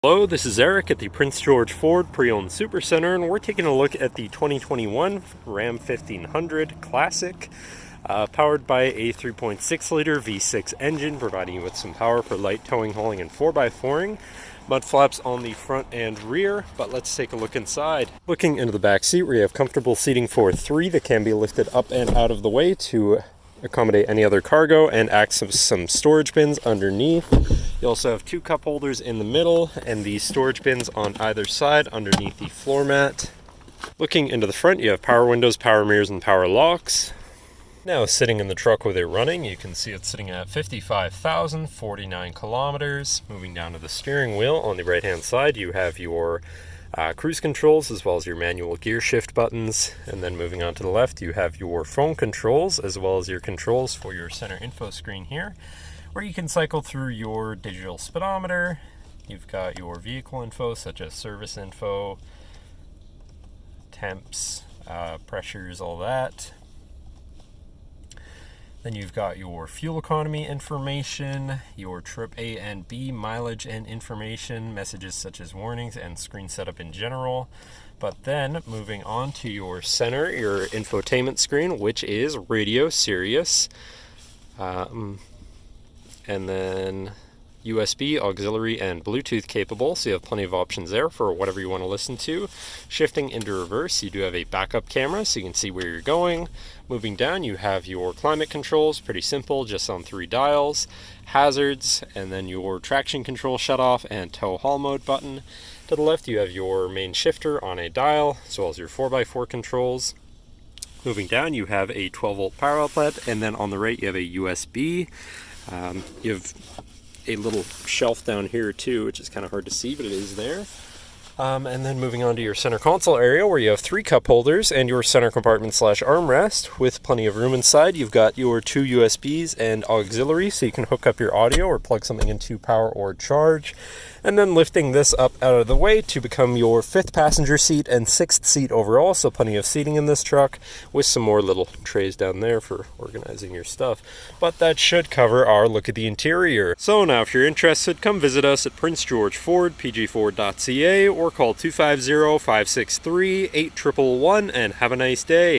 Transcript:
Hello, this is Eric at the Prince George Ford Pre-Owned Supercentre, and we're taking a look at the 2021 Ram 1500 Classic, powered by a 3.6-liter V6 engine, providing you with some power for light towing, hauling, and 4x4ing. Mud flaps on the front and rear, but let's take a look inside. Looking into the back seat, we have comfortable seating for three that can be lifted up and out of the way to accommodate any other cargo and access some storage bins underneath. You also have two cup holders in the middle and the storage bins on either side underneath the floor mat. Looking into the front, you have power windows, power mirrors, and power locks. Now sitting in the truck with it running, you can see it's sitting at 55,049 kilometers. Moving down to the steering wheel, on the right hand side you have your cruise controls as well as your manual gear shift buttons, and then moving on to the left you have your phone controls as well as your controls for your center info screen here, where you can cycle through your digital speedometer. You've got your vehicle info such as service info, temps, pressures, all that. Then you've got your fuel economy information, your trip A and B mileage and information, messages such as warnings, and screen setup in general. But then moving on to your center, your infotainment screen, which is radio, Sirius, and then USB, auxiliary, and Bluetooth capable, so you have plenty of options there for whatever you want to listen to. Shifting into reverse, you do have a backup camera so you can see where you're going. Moving down, you have your climate controls, pretty simple, just on 3 dials. Hazards, and then your traction control shutoff and tow haul mode button. To the left, you have your main shifter on a dial, as well as your 4x4 controls. Moving down, you have a 12-volt power outlet, and then on the right, you have a USB. You have a little shelf down here too, which is kind of hard to see, but it is there. And then moving on to your center console area, where you have 3 cup holders and your center compartment / armrest with plenty of room inside. You've got your 2 USBs and auxiliary, so you can hook up your audio or plug something into power or charge. And then lifting this up out of the way to become your 5th passenger seat and 6th seat overall, so plenty of seating in this truck with some more little trays down there for organizing your stuff. But that should cover our look at the interior. So now if you're interested, come visit us at Prince George Ford, pgford.ca, or call 250-563-8111 and have a nice day.